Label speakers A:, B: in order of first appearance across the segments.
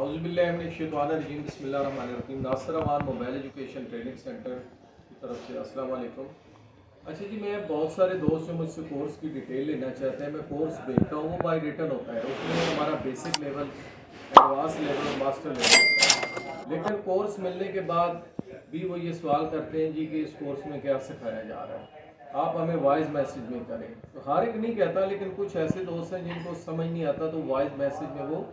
A: औज़ुबिल्लाहिमिनश्शैतानिर्रजीम बिस्मिल्लाहिर्रहमानिर्रहीम। नासिर अमान mobile education training centre की तरफ से अस्सलाम वालेकुम। अच्छा जी, मैं बहुत सारे दोस्त जो मुझसे कोर्स की डिटेल लेना चाहते हैं, मैं कोर्स भेजता हूँ, वो बाई रिटन होता है। उसमें हमारा बेसिक लेवल, एडवांस लेवल और मास्टर लेवल होता है। लेकिन कोर्स मिलने के बाद भी वो ये सवाल करते हैं जी कि इस कोर्स में क्या सिखाया जा रहा है, आप हमें वॉइस मैसेज में करें। तो हर एक नहीं कहता, लेकिन कुछ ऐसे दोस्त हैं जिनको समझ नहीं आता, तो वॉइस मैसेज में वो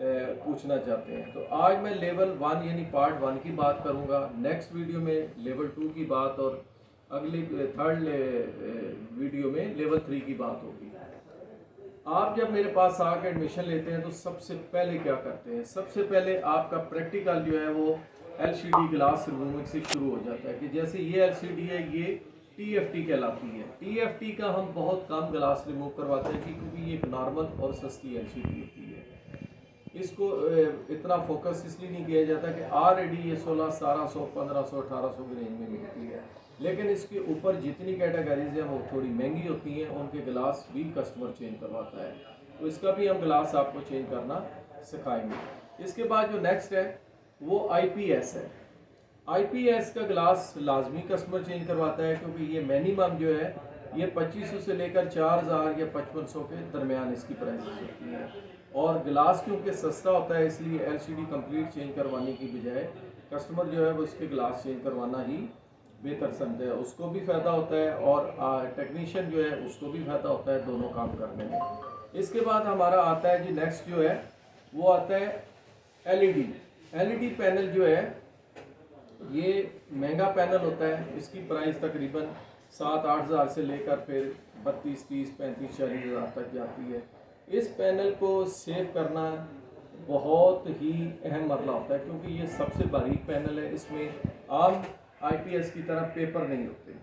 A: पूछना चाहते हैं। तो आज मैं लेवल 1 यानी पार्ट 1 की बात करूंगा। नेक्स्ट वीडियो में लेवल 2 की बात और अगली थर्ड वीडियो में लेवल 3 की बात होगी। आप जब मेरे पास आकर एडमिशन लेते हैं तो सबसे पहले क्या करते हैं? सबसे पहले आपका प्रैक्टिकल जो है वो एलसीडी ग्लास रिमूविंग से शुरू हो जाता है कि जैसे ये एलसीडी है, ये टीएफटी कहलाती है। टीएफटी का हम बहुत कम ग्लास रिमूव करवाते हैं क्योंकि ये एक नॉर्मल और सस्ती एलसीडी होती है। इसको इतना फोकस इसलिए नहीं किया जाता कि ऑलरेडी ये 1600, 1700, 1500, 1800 की रेंज में मिलती है। लेकिन इसके ऊपर जितनी कैटेगरीज हैं वो थोड़ी महंगी होती हैं, उनके गिलास भी कस्टमर चेंज करवाता है। तो इसका भी हम गिलास आपको चेंज करना सिखाएंगे। इसके बाद जो नेक्स्ट है वो आईपीएस है। आईपीएस का गिलास लाजमी कस्टमर चेंज करवाता है क्योंकि ये मिनिमम जो है ये 2500 से लेकर 4000 या 5500 के दरमियान इसकी प्राइसेस होती है। और गिलास क्योंकि सस्ता होता है इसलिए एलसीडी कंप्लीट चेंज करवाने की बजाय कस्टमर जो है वो इसके गिलास चेंज करवाना ही बेहतर समझता है। उसको भी फ़ायदा होता है और टेक्नीशियन जो है उसको भी फ़ायदा होता है दोनों काम करने में। इसके बाद हमारा आता है जी नेक्स्ट जो है वो आता है एलईडी। एलईडी पैनल जो है ये महंगा पैनल होता है। इसकी प्राइस तकरीबन 7-8 हज़ार से लेकर फिर 32, 30, 35, 40 हज़ार तक जाती है। इस पैनल को सेव करना बहुत ही अहम मरला होता है क्योंकि ये सबसे बारीक पैनल है। इसमें आम आईपीएस की तरह पेपर नहीं होते,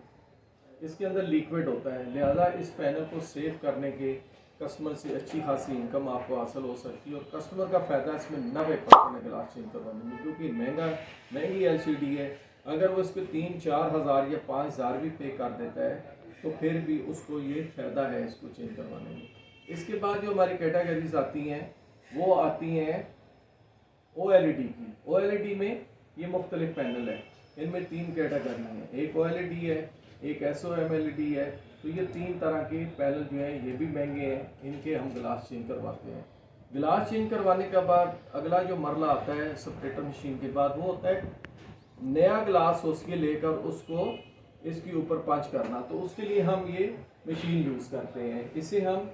A: इसके अंदर लिक्विड होता है। लिहाजा इस पैनल को सेव करने के कस्टमर से अच्छी खासी इनकम आपको हासिल हो सकती है और कस्टमर का फ़ायदा इसमें 90% गिलास चेंज करवाने में, क्योंकि महंगी एलसीडी है। अगर वो इसको 3-4 हज़ार या 5 हज़ार भी पे कर देता है तो फिर भी उसको ये फ़ायदा है इसको चेंज करवाने में। इसके बाद जो हमारी कैटेगरीज आती हैं वो आती हैं ओएलईडी की। ओएलईडी में ये मुख्तलिफ पैनल है। इनमें 3 कैटेगरी हैं, एक ओएलईडी है, एक एसओएमएलईडी है। तो ये 3 तरह के पैनल जो हैं ये भी महंगे हैं, इनके हम गिलास चेंज करवाते हैं। गिलास चेंज करवाने के बाद अगला जो मरला आता है सेपरेटर मशीन के बाद वो होता है नया गिलास उसके लेकर उसको इसके ऊपर पंच करना। तो उसके लिए हम ये मशीन यूज़ करते हैं, इसे हम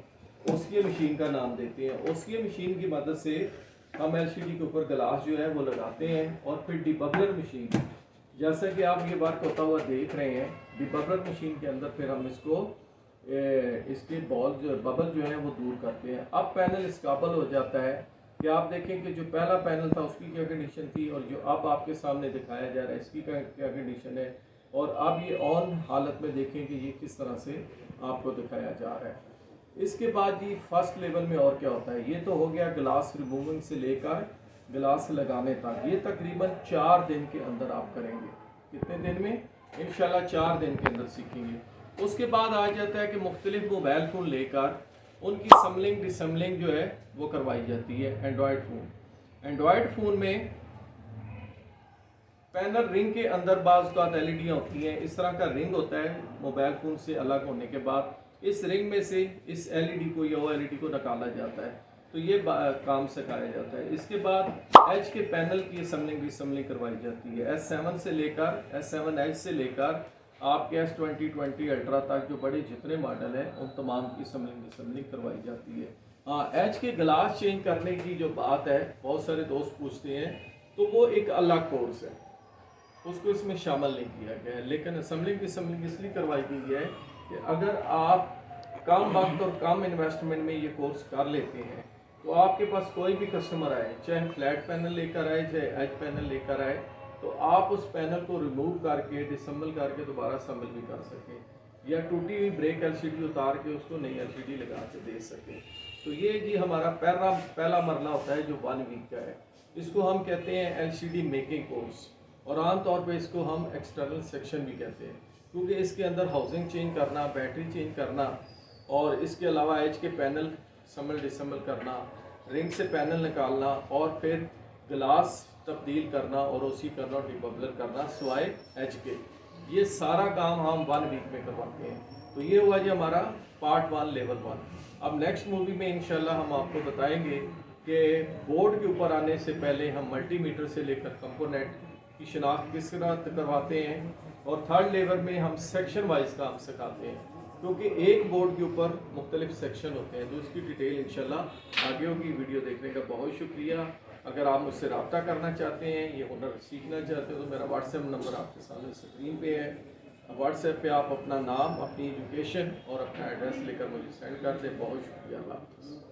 A: ओस्किया मशीन का नाम देते हैं। ओस्किया मशीन की मदद से हम एलसीडी के ऊपर गिलास जो है वो लगाते हैं और फिर डिबबलर मशीन, जैसा कि आप ये वर्क होता हुआ देख रहे हैं, डिबबलर मशीन के अंदर फिर हम इसको इसके बॉल जो बबल जो है वो दूर करते हैं। अब पैनल इस काबल हो जाता है कि आप देखें कि जो पहला पैनल था उसकी क्या कंडीशन थी और जो अब आपके सामने दिखाया जा रहा है इसकी क्या कंडीशन है। और अब ये ऑन हालत में देखें कि ये किस तरह से आपको दिखाया जा रहा है। इसके बाद जी फर्स्ट लेवल में और क्या होता है, ये तो हो गया गिलास रिमूविंग से लेकर गिलास लगाने तक। ये तकरीबन 4 दिन के अंदर आप करेंगे। कितने दिन में? इंशाल्लाह 4 दिन के अंदर सीखेंगे। उसके बाद आ जाता है कि मुख्तलिफ मोबाइल फ़ोन लेकर उनकी समलिंग डिसम्बलिंग जो है वो करवाई जाती है। एंड्रॉयड फ़ोन में पैनल रिंग के अंदर बाज़ का एलईडियाँ होती हैं। इस तरह का रिंग होता है मोबाइल फ़ोन से अलग होने के बाद। इस रिंग में से इस एलईडी को या ओएलईडी को निकाला जाता है, तो ये काम सिखाया जाता है। इसके बाद एच के पैनल की असम्बलिंग करवाई जाती है। S7 से लेकर S7H से लेकर आपके S20 अल्ट्रा तक जो बड़े जितने मॉडल हैं उन तमाम की असम्बलिंग करवाई जाती है। हाँ, एच के गिलास चेंज करने की जो बात है बहुत सारे दोस्त पूछते हैं, तो वो एक अलग कोर्स है, उसको इसमें शामिल नहीं किया गया है। लेकिन असम्बलिंग इसलिए करवाई गई है कि अगर आप कम वक्त और कम इन्वेस्टमेंट में ये कोर्स कर लेते हैं तो आपके पास कोई भी कस्टमर आए, चाहे फ्लैट पैनल लेकर आए चाहे एच पैनल लेकर आए, तो आप उस पैनल को रिमूव करके डिसम्बल करके दोबारा असम्बल भी कर सकें या टूटी हुई ब्रेक एलसीडी उतार के उसको नई एलसीडी लगा के दे सकें। तो ये जी हमारा पहला मरला होता है जो 1 वीक का है। इसको हम कहते हैं एलसीडी मेकिंग कोर्स और आमतौर पर इसको हम एक्सटर्नल सेक्शन भी कहते हैं, क्योंकि इसके अंदर हाउसिंग चेंज करना, बैटरी चेंज करना और इसके अलावा एच के पैनल समल डिसम्बल करना, रिंग से पैनल निकालना और फिर ग्लास तब्दील करना और ओसी करना और डिबबलर करना सिवाय एच के, ये सारा काम हम 1 वीक में करवाते हैं। तो ये हुआ जी हमारा पार्ट 1 लेवल 1। अब नेक्स्ट मूवी में इंशाल्लाह हम आपको बताएंगे कि बोर्ड के ऊपर आने से पहले हम मल्टीमीटर से लेकर कंपोनेंट की शिनाख्त किस तरह करवाते हैं, और थर्ड लेवल में हम सेक्शन वाइज काम सिखाते हैं, क्योंकि एक बोर्ड के ऊपर मुख्तलिफ सेक्शन होते हैं। तो इसकी डिटेल इंशाल्लाह आगे होगी। वीडियो देखने का बहुत शुक्रिया। अगर आप मुझसे रब्ता करना चाहते हैं, ये हुनर सीखना चाहते हो, तो मेरा व्हाट्सएप नंबर आपके सामने स्क्रीन पे है। व्हाट्सएप पे आप अपना नाम, अपनी एजुकेशन और अपना एड्रेस लेकर मुझे सेंड कर दें। बहुत शुक्रिया। अल्लाह हाफ़िज़।